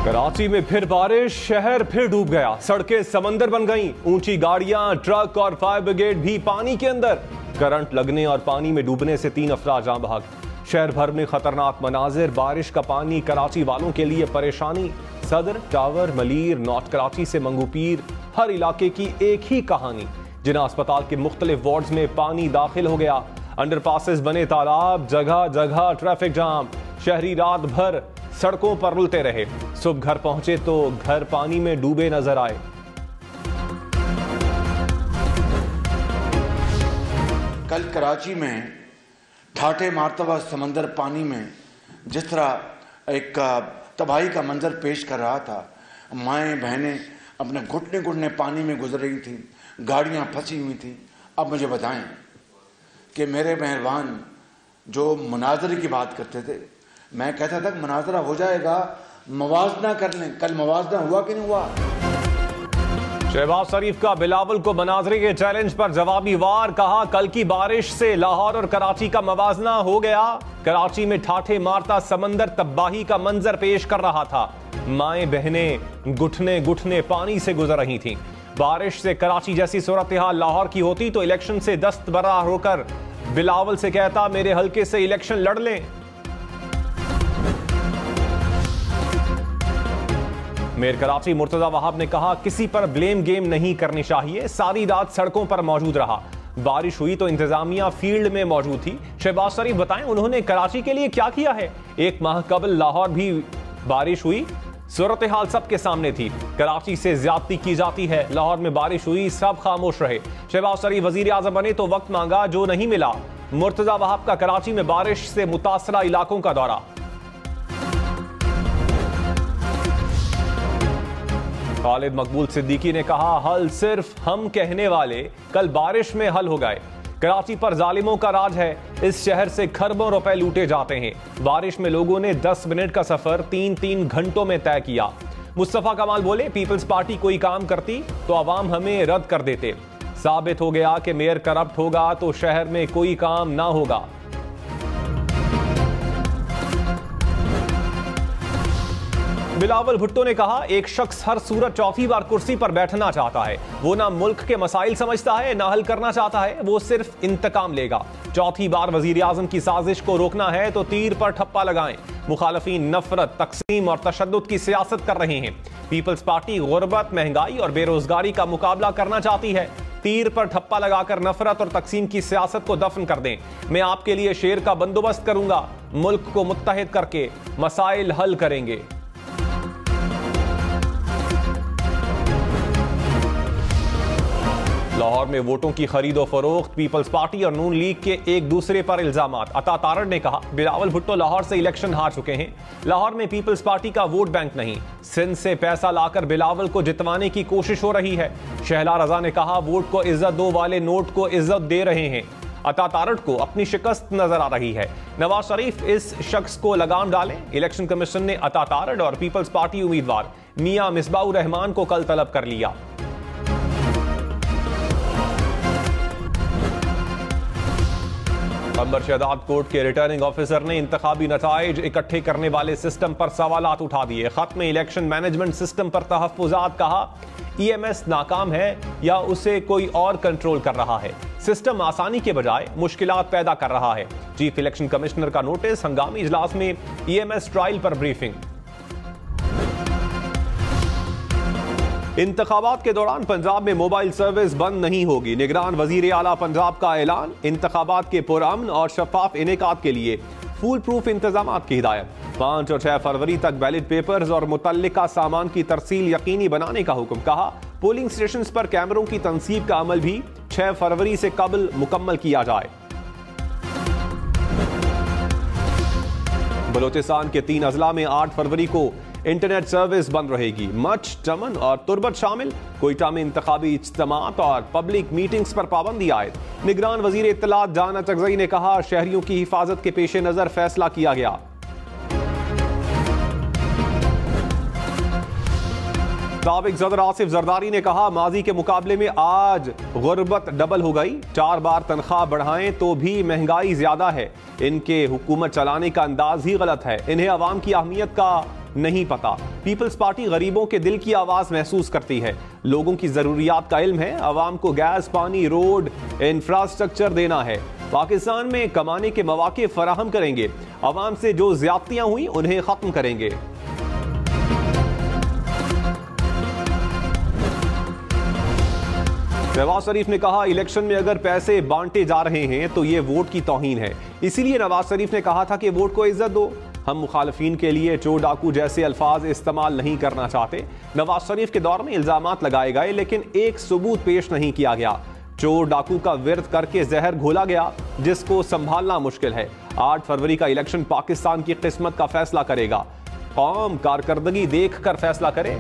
कराची में फिर बारिश, शहर फिर डूब गया, सड़कें समंदर बन गईं, ऊंची गाड़ियां, ट्रक और फायर ब्रिगेड भी पानी के अंदर। करंट लगने और पानी में डूबने से 3 अफराद जान बहक। शहर भर में खतरनाक मनाजिर, बारिश का पानी कराची वालों के लिए परेशानी। सदर, टावर, मलीर, नॉर्थ कराची से मंगूपीर, हर इलाके की एक ही कहानी। जिना अस्पताल के मुख्तलिफ वार्ड्स में पानी दाखिल हो गया, अंडरपासेस बने तालाब, जगह जगह ट्रैफिक जाम। शहरी रात भर सड़कों पर रुलते रहे। सुबह घर पहुंचे तो घर पानी में डूबे नजर आए। कल कराची में ठाठे मारतबा समंदर पानी में जिस तरह एक तबाही का मंजर पेश कर रहा था, माएँ बहनें अपने घुटने घुटने पानी में गुजर रही थी, गाड़ियां फंसी हुई थी। अब मुझे बताएं कि मेरे मेहरबान जो मुनाजरे की बात करते थे, मैं कहता था मुनाजरा हो जाएगा, मवाजना कर लें। कल मवाजना हुआ कि नहीं हुआ? शहबाज शरीफ का बिलावल को मनाजरे के चैलेंज पर जवाबी वार, कहा कल की बारिश से लाहौर और कराची का मवाजना हो गया। कराची में ठाठे मारता समंदर तबाही का मंजर पेश कर रहा था। माएं बहनें घुटने घुटने पानी से गुजर रही थीं। बारिश से कराची जैसी सूरत हाल लाहौर की होती तो इलेक्शन से दस्तबरा होकर बिलावल से कहता मेरे हल्के से इलेक्शन लड़ लें। मेयर कराची मुर्तजा वहाब ने कहा किसी पर ब्लेम गेम नहीं करनी चाहिए। सारी रात सड़कों पर मौजूद रहा, बारिश हुई तो इंतजामिया फील्ड में मौजूद थी। शहबाज शरीफ बताएं उन्होंने कराची के लिए क्या किया है। 1 माह कबल लाहौर भी बारिश हुई, सूरत हाल सबके सामने थी। कराची से ज्यादती की जाती है, लाहौर में बारिश हुई, सब खामोश रहे। शहबाज शरीफ वजीर आजम बने तो वक्त मांगा जो नहीं मिला। मुर्तजा वहाब का कराची में बारिश से मुतासरा इलाकों का दौरा। खालिद मकबूल सिद्दीकी ने कहा हल सिर्फ हम कहने वाले कल बारिश में हल हो गए। कराची पर जालिमों का राज है, इस शहर से खरबों रुपए लूटे जाते हैं। बारिश में लोगों ने 10 मिनट का सफर 3-3 घंटों में तय किया। मुस्तफा कमाल बोले पीपल्स पार्टी कोई काम करती तो अवाम हमें रद्द कर देते। साबित हो गया कि मेयर करप्ट होगा तो शहर में कोई काम ना होगा। बिलावल भुट्टो ने कहा एक शख्स हर सूरत चौथी बार कुर्सी पर बैठना चाहता है। वो ना मुल्क के मसाइल समझता है ना हल करना चाहता है, वो सिर्फ इंतकाम लेगा। चौथी बार वजीर आजम की साजिश को रोकना है तो तीर पर ठप्पा लगाएं। मुखालफीन नफरत, तकसीम और तशद्दुद की सियासत कर रहे हैं। पीपल्स पार्टी गुर्बत, महंगाई और बेरोजगारी का मुकाबला करना चाहती है। तीर पर ठप्पा लगाकर नफरत और तकसीम की सियासत को दफन कर दें। मैं आपके लिए शेर का बंदोबस्त करूंगा, मुल्क को मुत्तहिद करके मसाइल हल करेंगे। लाहौर में वोटों की खरीदो फरोख्त, पीपल्स पार्टी और नून लीग के एक दूसरे पर इल्जामात। अता तारड़ ने कहा बिलावल भुट्टो लाहौर से इलेक्शन हार चुके हैं। लाहौर में पीपल्स पार्टी का वोट बैंक नहीं, सिंध से पैसा लाकर बिलावल को जितवाने की कोशिश हो रही है। शहला रजा ने कहा वोट को इज्जत दो वाले नोट को इज्जत दे रहे हैं। अता तारड़ को अपनी शिकस्त नजर आ रही है। नवाज शरीफ इस शख्स को लगाम डालें। इलेक्शन कमीशन ने अता तारड़ और पीपल्स पार्टी उम्मीदवार मियां मिसबाउर रहमान को कल तलब कर लिया। अंबर शहदाद कोर्ट के रिटर्निंग ऑफिसर ने इंतखाबी नताइज इकट्ठे करने वाले सिस्टम पर सवालात उठा दिए। खत में इलेक्शन मैनेजमेंट सिस्टम पर तहफ्फुजात, कहा EMS नाकाम है या उसे कोई और कंट्रोल कर रहा है। सिस्टम आसानी के बजाय मुश्किलात पैदा कर रहा है। चीफ इलेक्शन कमिश्नर का नोटिस, हंगामी इजलास में EMS ट्रायल पर ब्रीफिंग। इंतखाबात के दौरान पंजाब में मोबाइल सर्विस बंद नहीं होगी। निगरान वजीर आला पंजाब का ऐलान। इंतखाबात के पुरअमन और शफाफ इनेकाद के लिए फूल प्रूफ इंतजाम की हिदायत। 5 और 6 फरवरी तक बैलेट पेपर्स और मुतल्लिका सामान की तरसील यकीनी बनाने का हुक्म। कहा पोलिंग स्टेशन पर कैमरों की तनसीब का अमल भी 6 फरवरी से कबल मुकम्मल किया जाए। बलोचिस्तान के 3 अजला में 8 फरवरी को इंटरनेट सर्विस बंद रहेगी। मच, चमन और तुर्बत शामिल। कोयटा में इंतखाबी इज्तिमात और पब्लिक मीटिंग्स पर पाबंदी आयद। निगरान वजीर इत्तलात जाना चकजई ने कहा शहरियों की हिफाजत के पेश नजर फैसला किया गया। साबिक सदर आसिफ जरदारी ने कहा माजी के मुकाबले में आज गुर्बत डबल हो गई। 4 बार तनख्वाह बढ़ाएं तो भी महंगाई ज्यादा है। इनके हुकूमत चलाने का अंदाज ही गलत है। इन्हें अवाम की अहमियत का नहीं पता। पीपल्स पार्टी गरीबों के दिल की आवाज महसूस करती है, लोगों की जरूरियात का इल्म है, आवाम को गैस, पानी, रोड, इंफ्रास्ट्रक्चर देना है। पाकिस्तान में कमाने के मौके फराहम करेंगे, आवाम से जो ज्यादतियां हुई उन्हें खत्म करेंगे। नवाज शरीफ ने कहा, इलेक्शन में अगर पैसे बांटे जा रहे हैं तो ये वोट की तौहीन है, इसीलिए नवाज शरीफ ने कहा था कि वोट को इज्जत दो। हम मुखालफीन के लिए चोर डाकू जैसे अल्फाज इस्तेमाल नहीं करना चाहते। नवाज शरीफ के दौर में इल्जामात लगाए गए लेकिन एक सबूत पेश नहीं किया गया। चोर डाकू का विर्द करके जहर घोला गया जिसको संभालना मुश्किल है। 8 फरवरी का इलेक्शन पाकिस्तान की किस्मत का फैसला करेगा। कौम कारकर्दगी देख कर फैसला करे।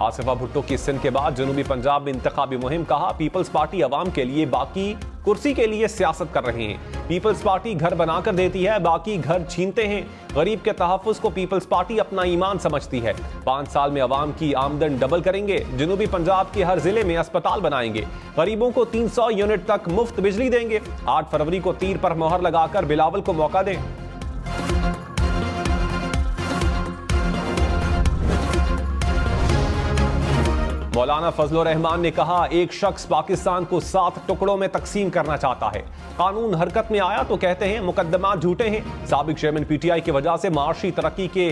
आसिफा भुट्टो की सिंध के बाद जनूबी पंजाब में इंतखाबी मुहिम, कहा पीपल्स पार्टी अवाम के लिए, बाकी कुर्सी के लिए सियासत कर रहे हैं। पीपल्स पार्टी घर बनाकर देती है, बाकी घर छीनते हैं। गरीब के तहफ्फुज़ को पीपल्स पार्टी अपना ईमान समझती है। 5 साल में अवाम की आमदन डबल करेंगे। जनूबी पंजाब के हर जिले में अस्पताल बनाएंगे। गरीबों को 300 यूनिट तक मुफ्त बिजली देंगे। 8 फरवरी को तीर पर मोहर लगाकर बिलावल को मौका दें। मौलाना फजलुर रहमान ने कहा, एक शख्स पाकिस्तान को 7 टुकड़ों में तकसीम करना चाहता है। कानून हरकत में आया तो कहते हैं मुकदमा झूठे हैं। साबिक चेयरमैन पीटीआई की वजह से माशी तरक्की के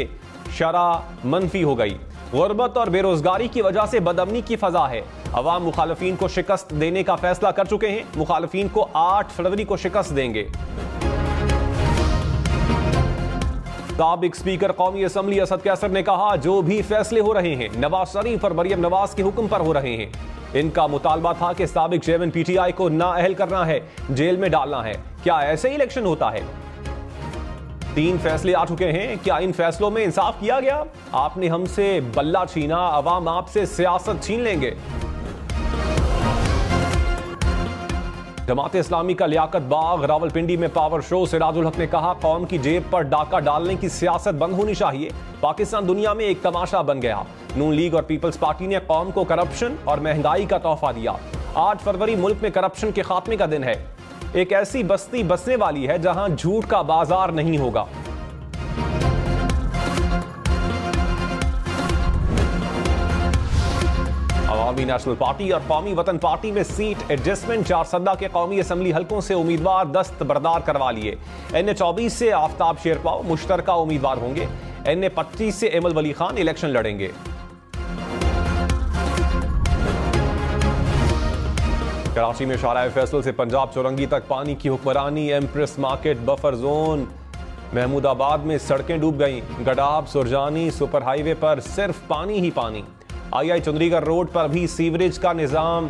शरह मनफी हो गई। गुर्बत और बेरोजगारी की वजह से बदअमनी की फजा है। अवाम मुखालफीन को शिकस्त देने का फैसला कर चुके हैं। मुखालफीन को 8 फरवरी को शिकस्त देंगे। साबिक स्पीकर कौमी असम्बली असद कैसर ने कहा, जो भी फैसले हो रहे हैं नवाज शरीफ और मरियम नवाज के हुक्म पर हो रहे हैं। इनका मुतालबा था कि साबिक चेयरमैन पीटीआई को नाअहल करना है, जेल में डालना है। क्या ऐसे ही इलेक्शन होता है? 3 फैसले आ चुके हैं, क्या इन फैसलों में इंसाफ किया गया? आपने हमसे बल्ला छीना, अवाम आपसे सियासत छीन लेंगे। जमात इस्लामी का लियाकत बाग रावलपिंडी में पावर शो, सिराजुल हक ने कहा, कौम की जेब पर डाका डालने की सियासत बंद होनी चाहिए। पाकिस्तान दुनिया में एक तमाशा बन गया। नून लीग और पीपल्स पार्टी ने कौम को करप्शन और महंगाई का तोहफा दिया। 8 फरवरी मुल्क में करप्शन के खात्मे का दिन है। एक ऐसी बस्ती बसने वाली है जहां झूठ का बाजार नहीं होगा। अवामी नेशनल पार्टी और कौमी वतन पार्टी में सीट एडजस्टमेंट। 4 सद्दा के कौमी असम्बली हलकों से उम्मीदवार दस्तबरदार करवा लिए। NA-24 से आफ्ताब शेरपाव मुश्तरका उम्मीदवार होंगे। NA-25 से एमल वली खान इलेक्शन लड़ेंगे। कराची में शाराए फैसल से पंजाब चौरंगी तक पानी की हुक्मरानी। Empress Market buffer zone. Mahmudabad में सड़कें डूब गईं। गडाब सुरजानी सुपर हाईवे पर सिर्फ पानी ही पानी। आई चंद्रीगढ़ रोड पर भी सीवरेज का निजाम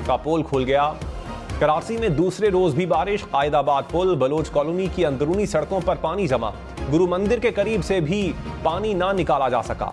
का पोल खुल गया। कराची में दूसरे रोज भी बारिश। कायदाबाद पुल, बलोच कॉलोनी की अंदरूनी सड़कों पर पानी जमा। गुरु मंदिर के करीब से भी पानी ना निकाला जा सका।